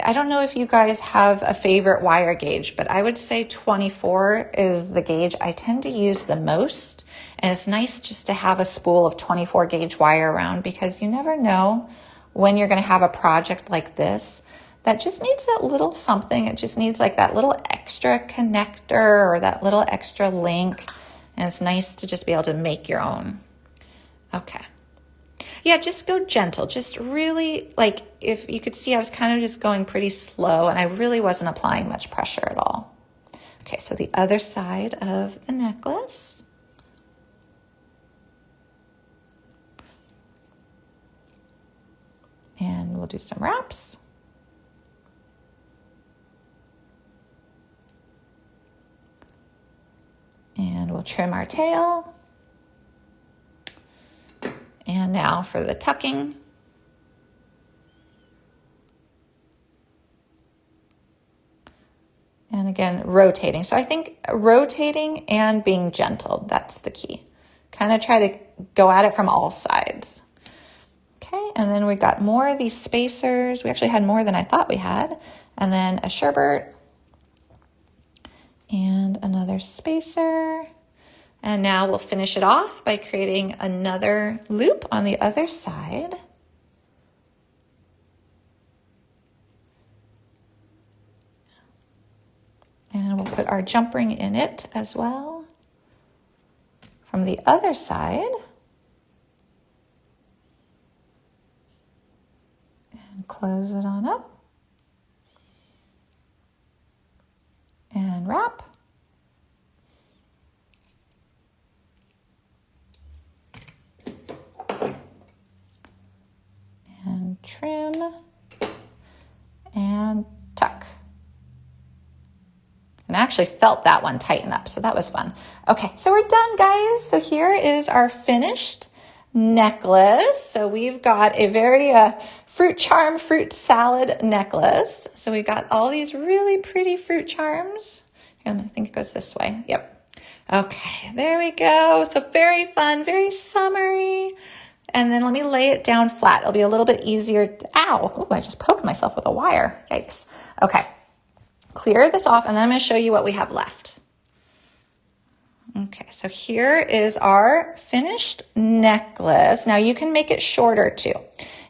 I don't know if you guys have a favorite wire gauge, but I would say 24 is the gauge I tend to use the most. And it's nice just to have a spool of 24 gauge wire around because you never know when you're going to have a project like this that just needs that little something. It just needs like that little extra connector or that little extra link. And it's nice to just be able to make your own. Okay. Yeah, just go gentle. Just really, like, if you could see, I was kind of just going pretty slow and I really wasn't applying much pressure at all. Okay, so the other side of the necklace. And we'll do some wraps. we'll trim our tail. And now for the tucking. And again, rotating. So I think rotating and being gentle, that's the key. Kind of try to go at it from all sides. Okay, and then we got more of these spacers. We actually had more than I thought we had. And then a sherbet. And another spacer. And now we'll finish it off by creating another loop on the other side. And we'll put our jump ring in it as well. From the other side. And close it on up. And wrap. And trim. And tuck. And I actually felt that one tighten up, so that was fun. Okay, so we're done, guys. So here is our finished necklace. So we've got a very fruit charm, fruit salad necklace. So we've got all these really pretty fruit charms. And I think it goes this way. Yep. Okay, there we go. So very fun, very summery. And then let me lay it down flat. It'll be a little bit easier. Ow, oh, I just poked myself with a wire. Yikes. Okay. Clear this off, and then I'm going to show you what we have left. Okay, so here is our finished necklace. Now you can make it shorter too.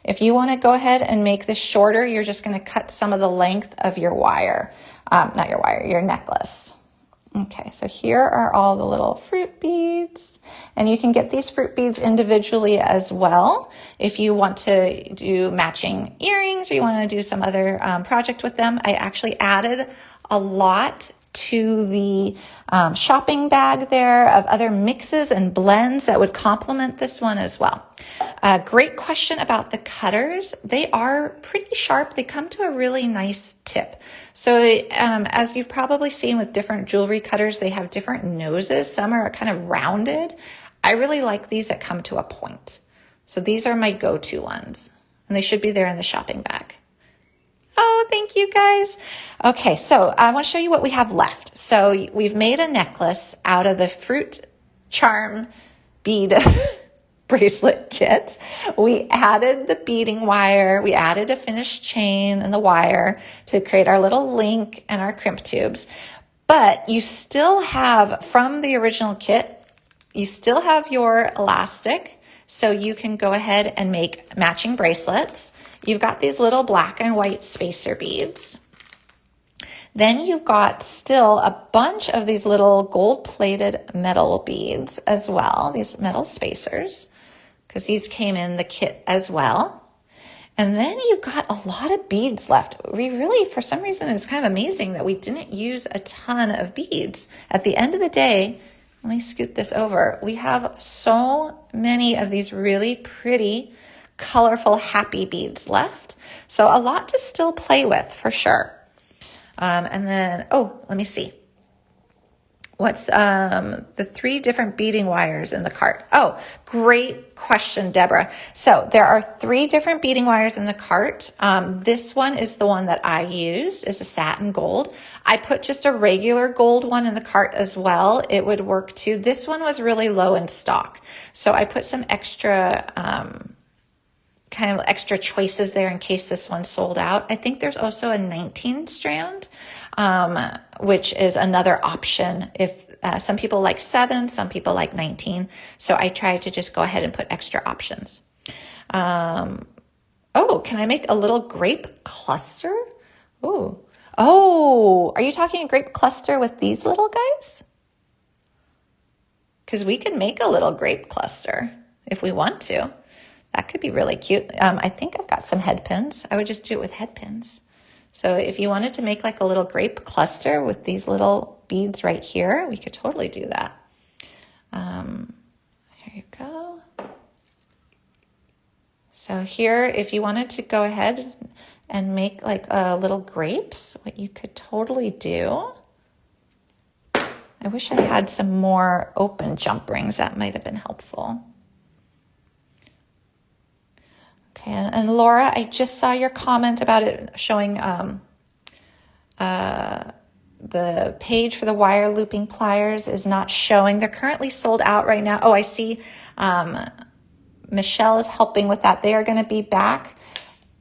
If you want to go ahead and make this shorter, you're just going to cut some of the length of your wire, not your wire, your necklace. Okay, so here are all the little fruit beads, and you can get these fruit beads individually as well. If you want to do matching earrings or you want to do some other project with them, I actually added a lot to the shopping bag there of other mixes and blends that would complement this one as well. Great question about the cutters. They are pretty sharp. They come to a really nice tip. So as you've probably seen with different jewelry cutters, they have different noses. Some are kind of rounded. I really like these that come to a point. So these are my go-to ones, and they should be there in the shopping bag. Oh, thank you guys. Okay, so I want to show you what we have left. So we've made a necklace out of the fruit charm bead bracelet kit. We added the beading wire. We added a finished chain and the wire to create our little link and our crimp tubes. But you still have, from the original kit, you still have your elastic. So you can go ahead and make matching bracelets. You've got these little black and white spacer beads. Then you've got still a bunch of these little gold-plated metal beads as well, these metal spacers, because these came in the kit as well. And then you've got a lot of beads left. We really, for some reason, it's kind of amazing that we didn't use a ton of beads. At the end of the day, let me scoot this over. We have so many of these really pretty, colorful, happy beads left. So a lot to still play with for sure. And then, oh, let me see. What's the 3 different beading wires in the cart? Oh, great question, Deborah. So there are 3 different beading wires in the cart. This one is the one that I used, is a satin gold. I put just a regular gold one in the cart as well. It would work too. This one was really low in stock. So I put some extra, kind of extra choices there in case this one sold out. I think there's also a 19 strand, which is another option. If some people like 7, some people like 19. So I tried to just go ahead and put extra options. Oh, can I make a little grape cluster? Oh, are you talking a grape cluster with these little guys? Because we could make a little grape cluster if we want to. That could be really cute. I think I've got some head pins. I would just do it with head pins. So if you wanted to make like a little grape cluster with these little beads right here, we could totally do that. Here you go. So here, if you wanted to go ahead and make like little grapes, what you could totally do. I wish I had some more open jump rings. That might have been helpful. Okay, and Laura, I just saw your comment about it showing the page for the wire looping pliers is not showing. They're currently sold out right now. Oh, I see. Michelle is helping with that. They are going to be back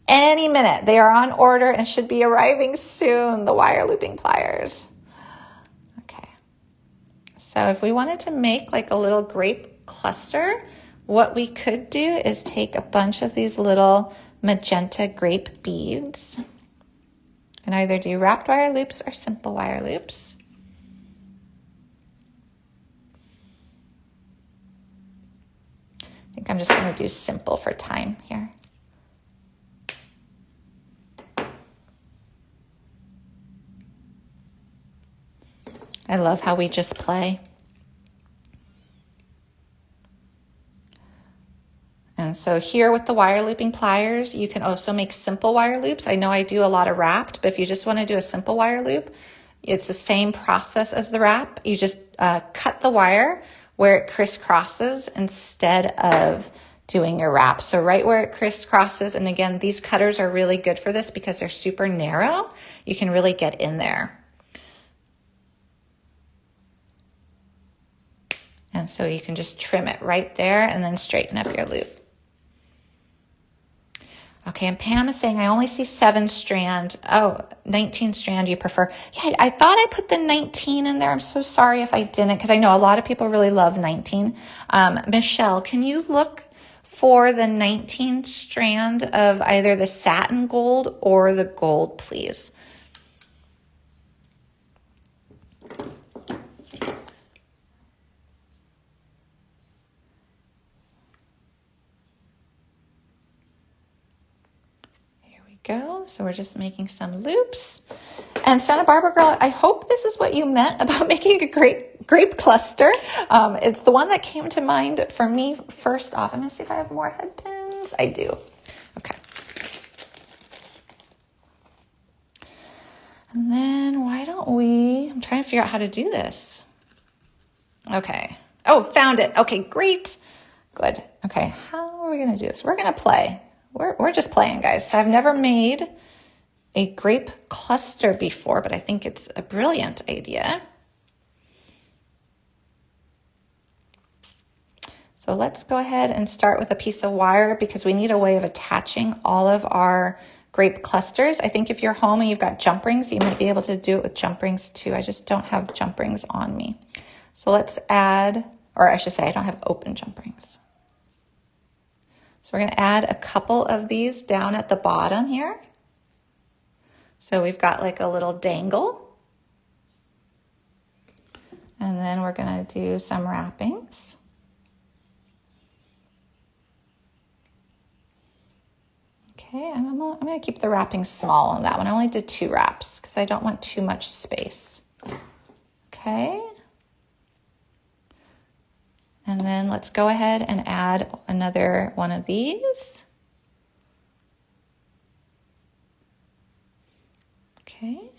any minute. They are on order and should be arriving soon, the wire looping pliers. Okay. So if we wanted to make like a little grape cluster, what we could do is take a bunch of these little magenta grape beads and either do wrapped wire loops or simple wire loops. I think I'm just going to do simple for time here. I love how we just play. And so here with the wire looping pliers, you can also make simple wire loops. I know I do a lot of wrapped, but if you just want to do a simple wire loop, it's the same process as the wrap. You just cut the wire where it crisscrosses instead of doing your wrap. So right where it crisscrosses, and again, these cutters are really good for this because they're super narrow. You can really get in there. And so you can just trim it right there and then straighten up your loop. Okay, and Pam is saying, I only see 7 strand. Oh, 19 strand you prefer. Yeah, I thought I put the 19 in there. I'm so sorry if I didn't, because I know a lot of people really love 19. Michelle, can you look for the 19 strand of either the satin gold or the gold, please? Go. So we're just making some loops. And Santa Barbara girl, I hope this is what you meant about making a grape cluster. It's the one that came to mind for me first off. I'm going to see if I have more head pins. I do. Okay. And then why don't we, I'm trying to figure out how to do this. Okay. Oh, found it. Okay, great. Good. Okay, how are we going to do this? We're going to play. We're just playing, guys. So I've never made a grape cluster before, but I think it's a brilliant idea. So let's go ahead and start with a piece of wire because we need a way of attaching all of our grape clusters. I think if you're home and you've got jump rings, you might be able to do it with jump rings too. I just don't have jump rings on me. So let's add, or I should say I don't have open jump rings. So we're going to add a couple of these down at the bottom here. So we've got like a little dangle. And then we're going to do some wrappings. Okay, I'm going to keep the wrapping small on that one. I only did 2 wraps because I don't want too much space. Okay. And then let's go ahead and add another one of these. Okay.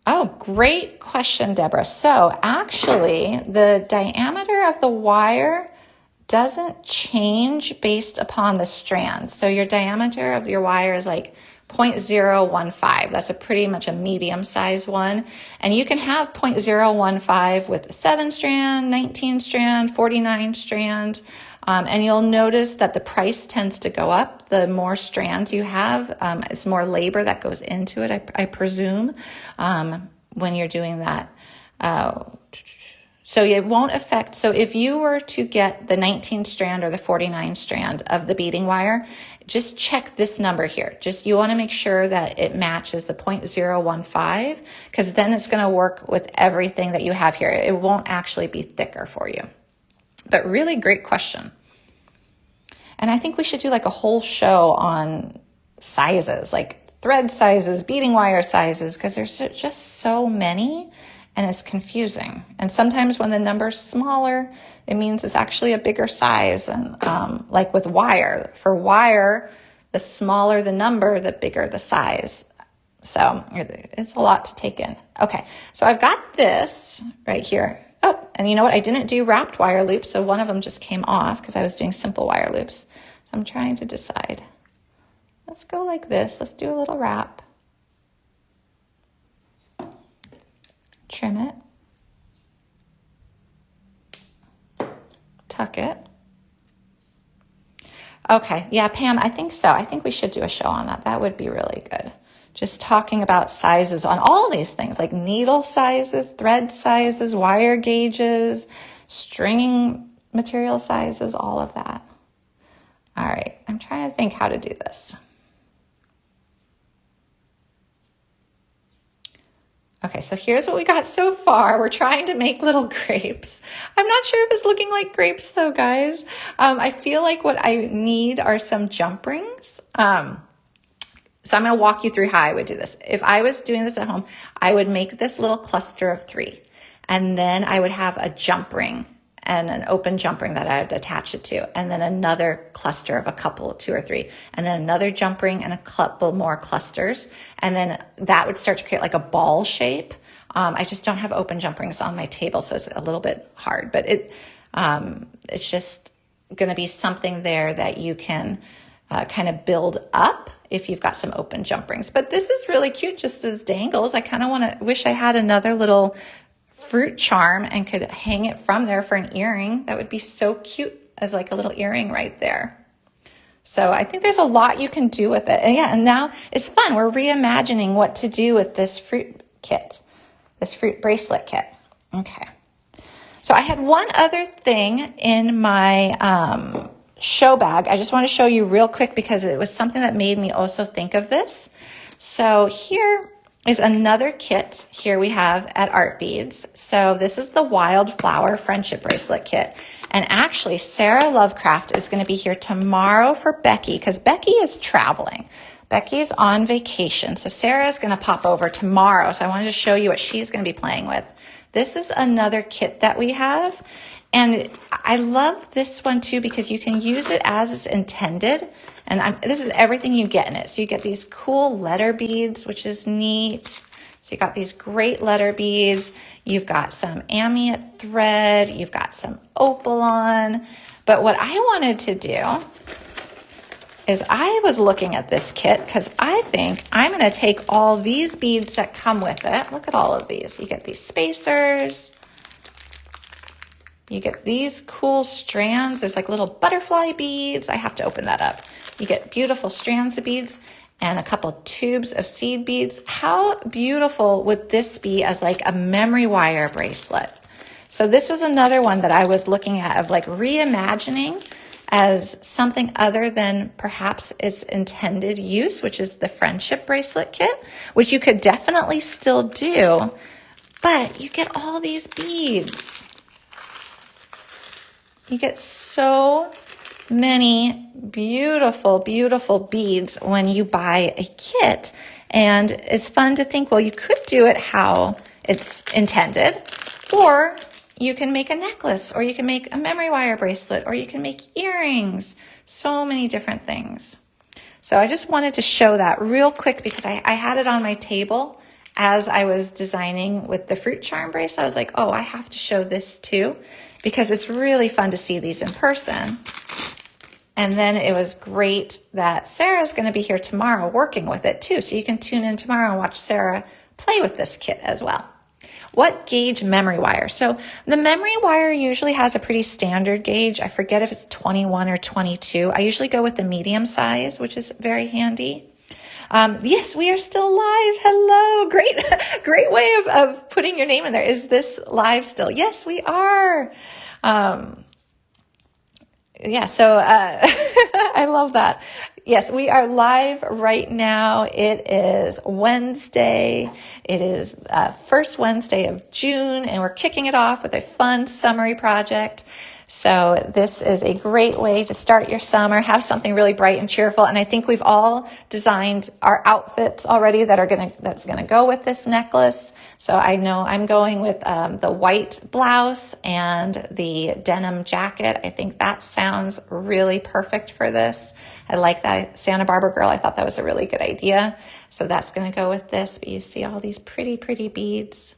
Oh, great question, Deborah. So actually, the diameter of the wire doesn't change based upon the strand. So your diameter of your wire is like 0.015. That's a pretty much a medium size one. And you can have 0.015 with a 7 strand, 19 strand, 49 strand. And you'll notice that the price tends to go up the more strands you have. It's more labor that goes into it, I presume, when you're doing that. So it won't affect, so if you were to get the 19 strand or the 49 strand of the beading wire, just check this number here. Just, you want to make sure that it matches the 0.015, because then it's going to work with everything that you have here. It won't actually be thicker for you. But really great question. And I think we should do like a whole show on sizes, like thread sizes, beading wire sizes, because there's just so many. And it's confusing. And sometimes when the number's smaller, it means it's actually a bigger size. And like with wire, for wire, the smaller the number, the bigger the size. So it's a lot to take in. Okay, so I've got this right here. Oh, and you know what? I didn't do wrapped wire loops, so one of them just came off because I was doing simple wire loops. So I'm trying to decide. Let's go like this. Let's do a little wrap. Trim it. Tuck it. Okay, yeah, Pam, I think so. I think we should do a show on that. That would be really good. Just talking about sizes on all these things, like needle sizes, thread sizes, wire gauges, stringing material sizes, all of that. All right, I'm trying to think how to do this. Okay, so here's what we got so far. We're trying to make little grapes. I'm not sure if it's looking like grapes though, guys. I feel like what I need are some jump rings. So I'm going to walk you through how I would do this. If I was doing this at home, I would make this little cluster of 3. And then I would have a jump ring and an open jump ring that I would attach it to. And then another cluster of a couple, 2 or 3. And then another jump ring and a couple more clusters. And then that would start to create like a ball shape. I just don't have open jump rings on my table, so it's a little bit hard. But it's just going to be something there that you can kind of build up if you've got some open jump rings. But this is really cute just as dangles. I kind of wish I had another little fruit charm and could hang it from there for an earring. That would be so cute as like a little earring right there. So I think there's a lot you can do with it. And yeah, and now it's fun. We're reimagining what to do with this fruit kit, this fruit bracelet kit. Okay. So I had one other thing in my show bag. I just want to show you real quick because it was something that made me also think of this. So here is another kit here we have at Art Beads. So this is the Wildflower Friendship Bracelet Kit. And actually, Sarah Lovecraft is going to be here tomorrow for Becky because Becky is traveling. Becky's on vacation. So Sarah is going to pop over tomorrow. So I wanted to show you what she's going to be playing with. This is another kit that we have. And I love this one too because you can use it as it's intended. And this is everything you get in it. So you get these cool letter beads, which is neat. So you got these great letter beads. You've got some amite thread. You've got some opalon. But what I wanted to do is I was looking at this kit because I think I'm going to take all these beads that come with it. Look at all of these. You get these spacers. You get these cool strands. There's like little butterfly beads. I have to open that up. You get beautiful strands of beads and a couple of tubes of seed beads. How beautiful would this be as like a memory wire bracelet? So this was another one that I was looking at of like reimagining as something other than perhaps its intended use, which is the friendship bracelet kit, which you could definitely still do, but you get all these beads. You get so many beautiful, beautiful beads when you buy a kit. And it's fun to think, well, you could do it how it's intended, or you can make a necklace, or you can make a memory wire bracelet, or you can make earrings. So many different things. So I just wanted to show that real quick because I had it on my table as I was designing with the fruit charm bracelet. I was like, oh, I have to show this too, because it's really fun to see these in person. And then it was great that Sarah's going to be here tomorrow working with it too. So you can tune in tomorrow and watch Sarah play with this kit as well. What gauge memory wire? So the memory wire usually has a pretty standard gauge. I forget if it's 21 or 22. I usually go with the medium size, which is very handy. Yes, we are still live. Hello. Great way of putting your name in there. Is this live still? Yes, we are. Yeah, so I love that. Yes, we are live right now. It is Wednesday. It is first Wednesday of June, and we're kicking it off with a fun summery project. So this is a great way to start your summer, have something really bright and cheerful. And I think we've all designed our outfits already that's gonna go with this necklace. So I know I'm going with the white blouse and the denim jacket. I think that sounds really perfect for this. I like that Santa Barbara girl. I thought that was a really good idea. So that's going to go with this, but you see all these pretty, pretty beads.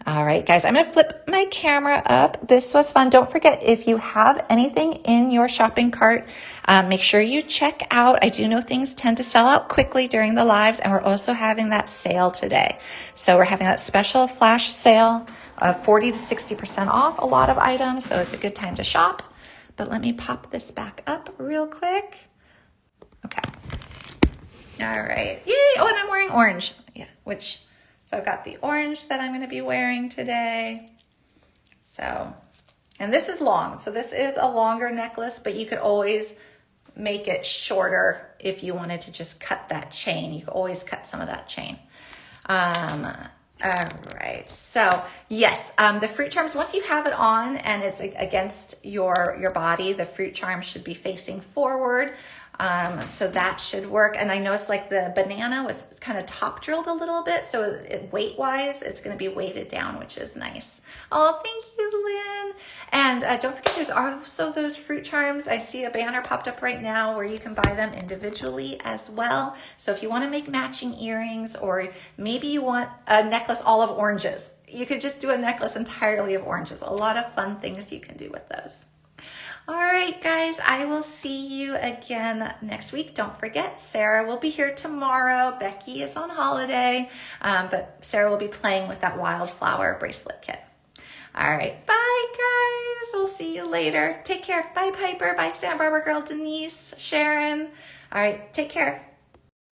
All right, guys, I'm going to flip my camera up. This was fun. Don't forget, if you have anything in your shopping cart, make sure you check out. I do know things tend to sell out quickly during the lives, and we're also having that sale today. So we're having that special flash sale of 40 to 60% off a lot of items, so it's a good time to shop. But let me pop this back up real quick. Okay. All right. Yay! Oh, and I'm wearing orange. Yeah, so I've got the orange that I'm going to be wearing today. So, and this is long. So this is a longer necklace, but you could always make it shorter if you wanted to just cut that chain. You could always cut some of that chain. All right. So yes, the fruit charms, once you have it on and it's against your body, the fruit charm should be facing forward. So that should work. And I noticed like the banana was kind of top drilled a little bit. So weight wise, it's going to be weighted down, which is nice. Oh, thank you, Lynn. And don't forget, there's also those fruit charms. I see a banner popped up right now where you can buy them individually as well. So if you want to make matching earrings, or maybe you want a necklace all of oranges, you could just do a necklace entirely of oranges. A lot of fun things you can do with those. All right, guys, I will see you again next week. Don't forget, Sarah will be here tomorrow. Becky is on holiday, but Sarah will be playing with that wildflower bracelet kit. All right, bye, guys. We'll see you later. Take care. Bye, Piper. Bye, Santa Barbara girl, Denise, Sharon. All right, take care.